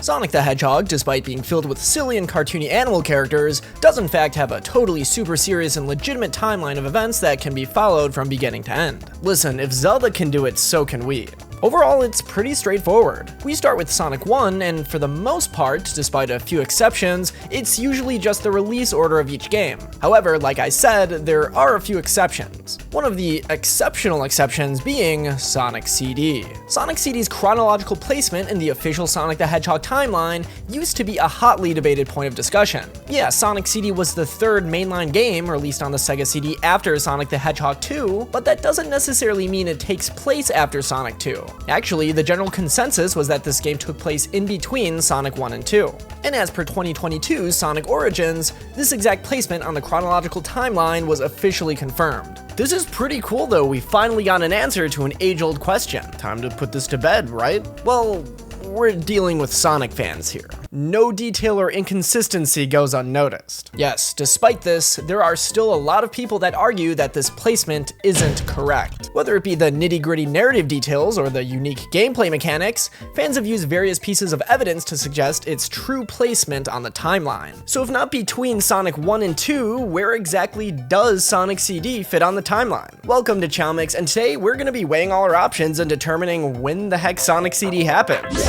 Sonic the Hedgehog, despite being filled with silly and cartoony animal characters, does in fact have a totally super serious and legitimate timeline of events that can be followed from beginning to end. Listen, if Zelda can do it, so can we. Overall, it's pretty straightforward. We start with Sonic 1, and for the most part, despite a few exceptions, it's usually just the release order of each game. However, like I said, there are a few exceptions. One of the exceptional exceptions being Sonic CD. Sonic CD's chronological placement in the official Sonic the Hedgehog timeline used to be a hotly debated point of discussion. Yeah, Sonic CD was the third mainline game released on the Sega CD after Sonic the Hedgehog 2, but that doesn't necessarily mean it takes place after Sonic 2. Actually, the general consensus was that this game took place in between Sonic 1 and 2. And as per 2022's Sonic Origins, this exact placement on the chronological timeline was officially confirmed. This is pretty cool though, we finally got an answer to an age-old question. Time to put this to bed, right? Well, we're dealing with Sonic fans here. No detail or inconsistency goes unnoticed. Yes, despite this, there are still a lot of people that argue that this placement isn't correct. Whether it be the nitty-gritty narrative details or the unique gameplay mechanics, fans have used various pieces of evidence to suggest its true placement on the timeline. So if not between Sonic 1 and 2, where exactly does Sonic CD fit on the timeline? Welcome to chaomix, and today we're going to be weighing all our options and determining when the heck Sonic CD happens.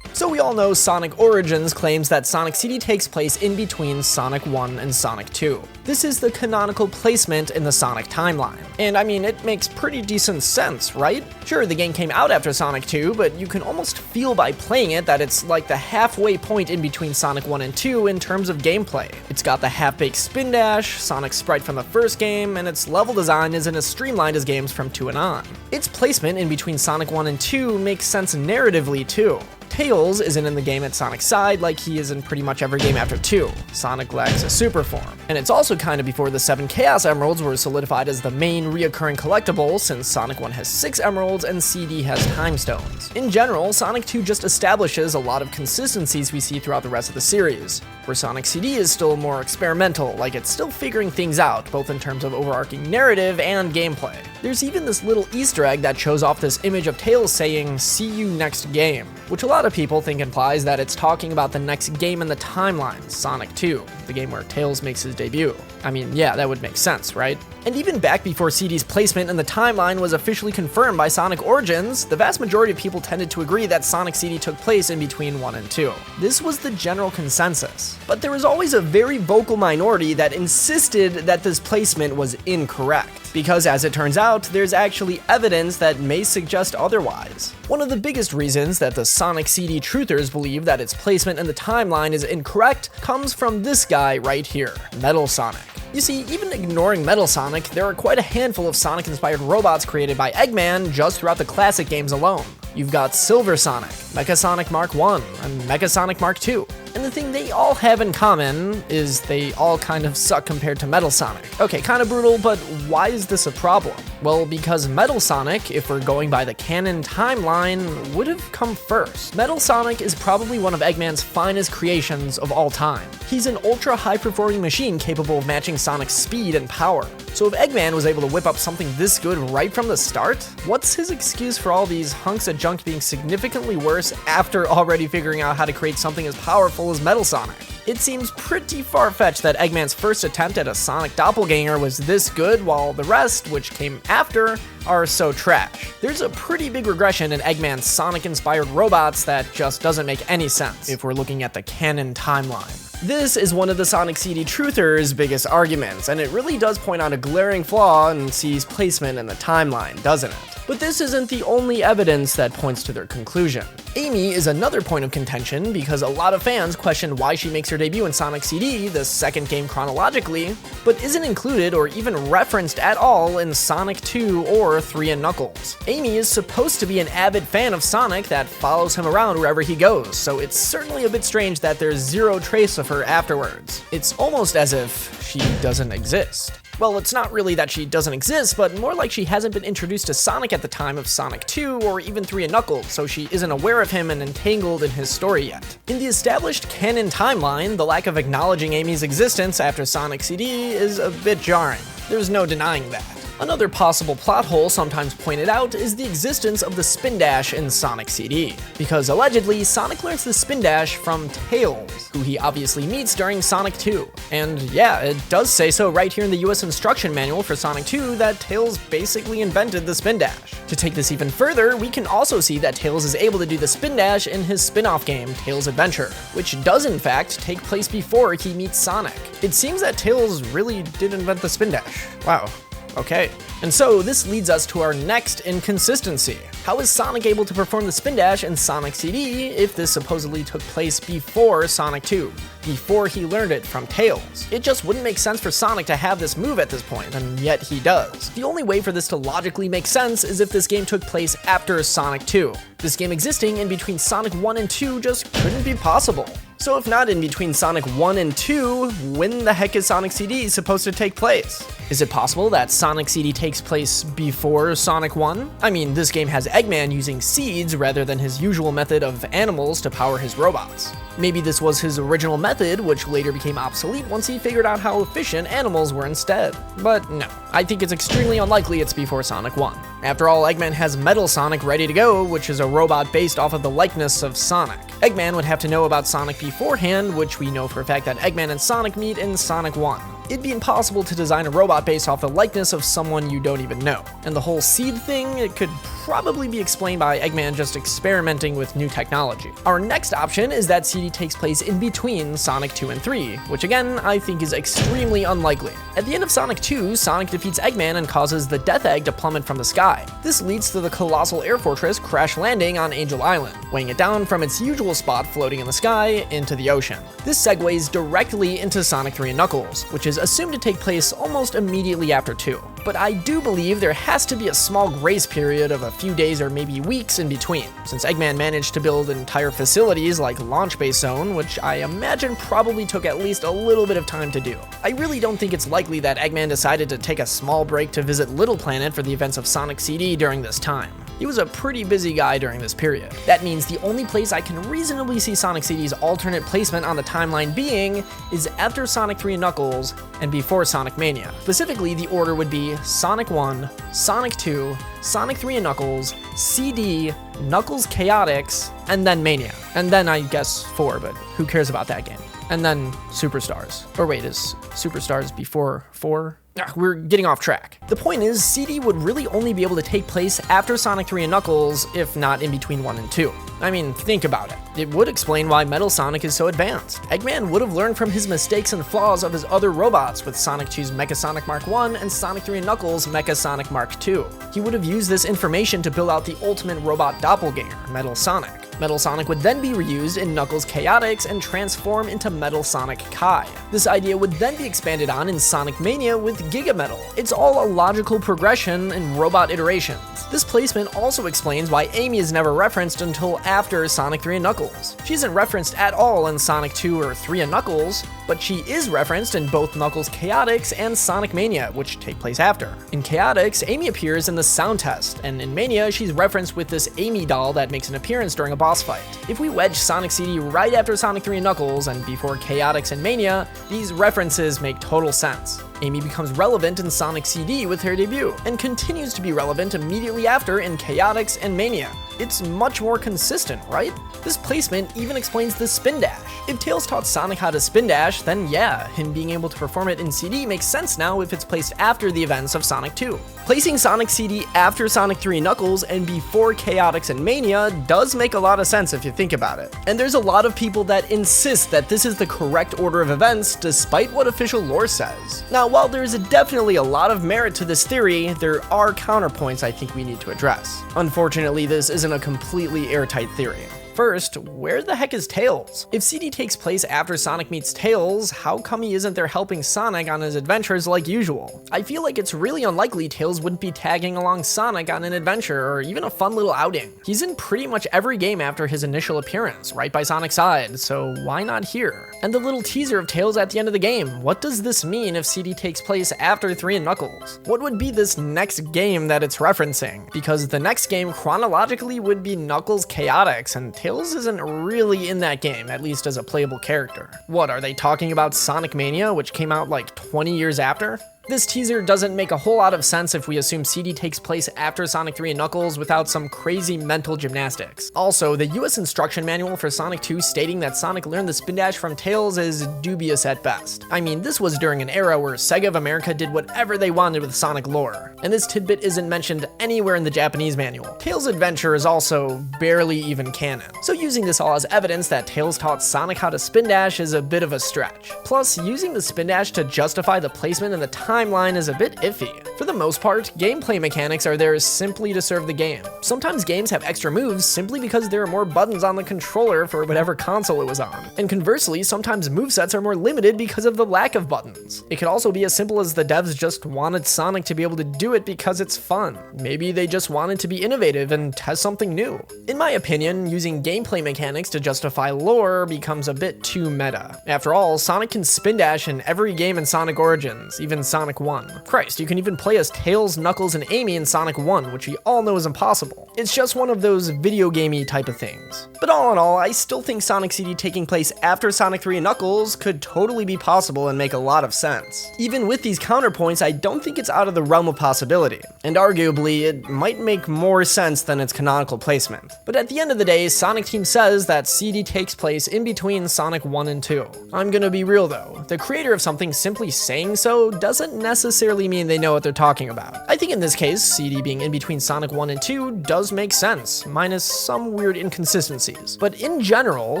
So we all know Sonic Origins claims that Sonic CD takes place in between Sonic 1 and Sonic 2. This is the canonical placement in the Sonic timeline. And I mean, it makes pretty decent sense, right? Sure, the game came out after Sonic 2, but you can almost feel by playing it that it's like the halfway point in between Sonic 1 and 2 in terms of gameplay. It's got the half-baked spin dash, Sonic sprite from the first game, and its level design isn't as streamlined as games from 2 and on. Its placement in between Sonic 1 and 2 makes sense narratively too. Tails isn't in the game at Sonic's side like he is in pretty much every game after 2. Sonic lacks a super form. And it's also kind of before the 7 Chaos Emeralds were solidified as the main reoccurring collectible, since Sonic 1 has 6 emeralds and CD has time stones. In general, Sonic 2 just establishes a lot of consistencies we see throughout the rest of the series, where Sonic CD is still more experimental, like it's still figuring things out, both in terms of overarching narrative and gameplay. There's even this little Easter egg that shows off this image of Tails saying, "See you next game," which a lot of people think implies that it's talking about the next game in the timeline, Sonic 2, the game where Tails makes his debut. I mean, yeah, that would make sense, right? And even back before CD's placement in the timeline was officially confirmed by Sonic Origins, the vast majority of people tended to agree that Sonic CD took place in between 1 and 2. This was the general consensus. But there was always a very vocal minority that insisted that this placement was incorrect, because as it turns out, there's actually evidence that may suggest otherwise. One of the biggest reasons that the Sonic CD truthers believe that its placement in the timeline is incorrect comes from this guy right here, Metal Sonic. You see, even ignoring Metal Sonic, there are quite a handful of Sonic-inspired robots created by Eggman just throughout the classic games alone. You've got Silver Sonic, Mecha Sonic Mark 1, and Mecha Sonic Mark 2. And the thing they all have in common is they all kind of suck compared to Metal Sonic. Okay, kind of brutal, but why is this a problem? Well, because Metal Sonic, if we're going by the canon timeline, would have come first. Metal Sonic is probably one of Eggman's finest creations of all time. He's an ultra high-performing machine capable of matching Sonic's speed and power. So if Eggman was able to whip up something this good right from the start, what's his excuse for all these hunks of junk being significantly worse after already figuring out how to create something as powerful as Metal Sonic? It seems pretty far-fetched that Eggman's first attempt at a Sonic doppelganger was this good, while the rest, which came after, are so trash. There's a pretty big regression in Eggman's Sonic-inspired robots that just doesn't make any sense if we're looking at the canon timeline. This is one of the Sonic CD truthers' biggest arguments, and it really does point out a glaring flaw in C's placement in the timeline, doesn't it? But this isn't the only evidence that points to their conclusion. Amy is another point of contention because a lot of fans question why she makes her debut in Sonic CD, the second game chronologically, but isn't included or even referenced at all in Sonic 2 or 3 and Knuckles. Amy is supposed to be an avid fan of Sonic that follows him around wherever he goes, so it's certainly a bit strange that there's zero trace of her afterwards. It's almost as if she doesn't exist. Well, it's not really that she doesn't exist, but more like she hasn't been introduced to Sonic at the time of Sonic 2 or even 3 and Knuckles, so she isn't aware of him and entangled in his story yet. In the established canon timeline, the lack of acknowledging Amy's existence after Sonic CD is a bit jarring. There's no denying that. Another possible plot hole sometimes pointed out is the existence of the spin dash in Sonic CD, because allegedly Sonic learns the spin dash from Tails, who he obviously meets during Sonic 2. And yeah, it does say so right here in the US instruction manual for Sonic 2 that Tails basically invented the spin dash. To take this even further, we can also see that Tails is able to do the spin dash in his spin-off game, Tails Adventure, which does in fact take place before he meets Sonic. It seems that Tails really did invent the spin dash. Wow. Okay. And so this leads us to our next inconsistency. How is Sonic able to perform the spin dash in Sonic CD if this supposedly took place before Sonic 2, before he learned it from Tails? It just wouldn't make sense for Sonic to have this move at this point, and yet he does. The only way for this to logically make sense is if this game took place after Sonic 2. This game existing in between Sonic 1 and 2 just couldn't be possible. So if not in between Sonic 1 and 2, when the heck is Sonic CD supposed to take place? Is it possible that Sonic CD takes place before Sonic 1? I mean, this game has Eggman using seeds rather than his usual method of animals to power his robots. Maybe this was his original method, which later became obsolete once he figured out how efficient animals were instead. But no, I think it's extremely unlikely it's before Sonic 1. After all, Eggman has Metal Sonic ready to go, which is a robot based off of the likeness of Sonic. Eggman would have to know about Sonic beforehand, which we know for a fact that Eggman and Sonic meet in Sonic 1. It'd be impossible to design a robot based off the likeness of someone you don't even know. And the whole seed thing, it could probably be explained by Eggman just experimenting with new technology. Our next option is that CD takes place in between Sonic 2 and 3, which again, I think is extremely unlikely. At the end of Sonic 2, Sonic defeats Eggman and causes the Death Egg to plummet from the sky. This leads to the colossal air fortress crash landing on Angel Island, weighing it down from its usual spot floating in the sky into the ocean. This segues directly into Sonic 3 and Knuckles, which is assumed to take place almost immediately after 2. But I do believe there has to be a small grace period of a few days or maybe weeks in between, since Eggman managed to build entire facilities like Launch Base Zone, which I imagine probably took at least a little bit of time to do. I really don't think it's likely that Eggman decided to take a small break to visit Little Planet for the events of Sonic CD during this time. He was a pretty busy guy during this period. That means the only place I can reasonably see Sonic CD's alternate placement on the timeline being is after Sonic 3 and Knuckles and before Sonic Mania. Specifically, the order would be Sonic 1, Sonic 2, Sonic 3 and Knuckles, CD, Knuckles Chaotix, and then Mania. And then I guess 4, but who cares about that game? And then Superstars. Or wait, is Superstars before 4? We're getting off track. The point is, CD would really only be able to take place after Sonic 3 and Knuckles, if not in between 1 and 2. I mean, think about it. It would explain why Metal Sonic is so advanced. Eggman would have learned from his mistakes and flaws of his other robots with Sonic 2's Mecha Sonic Mark 1 and Sonic 3 and Knuckles' Mecha Sonic Mark 2. He would have used this information to build out the ultimate robot doppelganger, Metal Sonic. Metal Sonic would then be reused in Knuckles Chaotix and transform into Metal Sonic Kai. This idea would then be expanded on in Sonic Mania with Giga Metal. It's all a logical progression in robot iterations. This placement also explains why Amy is never referenced until after Sonic 3 and Knuckles. She isn't referenced at all in Sonic 2 or 3 and Knuckles, but she is referenced in both Knuckles Chaotix and Sonic Mania, which take place after. In Chaotix, Amy appears in the sound test, and in Mania, she's referenced with this Amy doll that makes an appearance during a boss fight. If we wedge Sonic CD right after Sonic 3 and Knuckles and before Chaotix and Mania, these references make total sense. Amy becomes relevant in Sonic CD with her debut, and continues to be relevant immediately after in Chaotix and Mania. It's much more consistent, right? This placement even explains the spin dash. If Tails taught Sonic how to spin dash, then yeah, him being able to perform it in CD makes sense now if it's placed after the events of Sonic 2. Placing Sonic CD after Sonic 3 and Knuckles and before Chaotix and Mania does make a lot of sense if you think about it. And there's a lot of people that insist that this is the correct order of events despite what official lore says. Now, while there is definitely a lot of merit to this theory, there are counterpoints I think we need to address. Unfortunately, this isn't a completely airtight theory. First, where the heck is Tails? If CD takes place after Sonic meets Tails, how come he isn't there helping Sonic on his adventures like usual? I feel like it's really unlikely Tails wouldn't be tagging along Sonic on an adventure or even a fun little outing. He's in pretty much every game after his initial appearance, right by Sonic's side, so why not here? And the little teaser of Tails at the end of the game, what does this mean if CD takes place after 3 and Knuckles? What would be this next game that it's referencing? Because the next game chronologically would be Knuckles Chaotix, and Tails isn't really in that game, at least as a playable character. What, are they talking about Sonic Mania, which came out like 20 years after? This teaser doesn't make a whole lot of sense if we assume CD takes place after Sonic 3 and Knuckles without some crazy mental gymnastics. Also, the US instruction manual for Sonic 2 stating that Sonic learned the spin dash from Tails is dubious at best. I mean, this was during an era where Sega of America did whatever they wanted with Sonic lore, and this tidbit isn't mentioned anywhere in the Japanese manual. Tails' adventure is also barely even canon, so using this all as evidence that Tails taught Sonic how to spin dash is a bit of a stretch. Plus, using the spin dash to justify the placement in the timeline is a bit iffy. For the most part, gameplay mechanics are there simply to serve the game. Sometimes games have extra moves simply because there are more buttons on the controller for whatever console it was on. And conversely, sometimes movesets are more limited because of the lack of buttons. It could also be as simple as the devs just wanted Sonic to be able to do it because it's fun. Maybe they just wanted to be innovative and test something new. In my opinion, using gameplay mechanics to justify lore becomes a bit too meta. After all, Sonic can spin dash in every game in Sonic Origins, even Sonic 1. Christ, you can even play as Tails, Knuckles, and Amy in Sonic 1, which we all know is impossible. It's just one of those video gamey type of things. But all in all, I still think Sonic CD taking place after Sonic 3 and Knuckles could totally be possible and make a lot of sense. Even with these counterpoints, I don't think it's out of the realm of possibility, and arguably, it might make more sense than its canonical placement. But at the end of the day, Sonic Team says that CD takes place in between Sonic 1 and 2. I'm gonna be real though, the creator of something simply saying so doesn't necessarily mean they know what they're talking about. I think in this case, CD being in between Sonic 1 and 2 does make sense, minus some weird inconsistencies. But in general,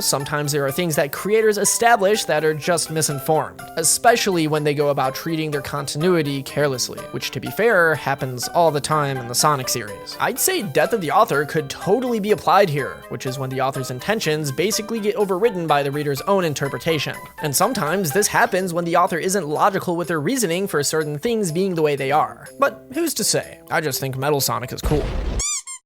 sometimes there are things that creators establish that are just misinformed, especially when they go about treating their continuity carelessly, which to be fair, happens all the time in the Sonic series. I'd say death of the author could totally be applied here, which is when the author's intentions basically get overridden by the reader's own interpretation. And sometimes this happens when the author isn't logical with their reasoning for certain things being the way they are. But who's to say? I just think Metal Sonic is cool.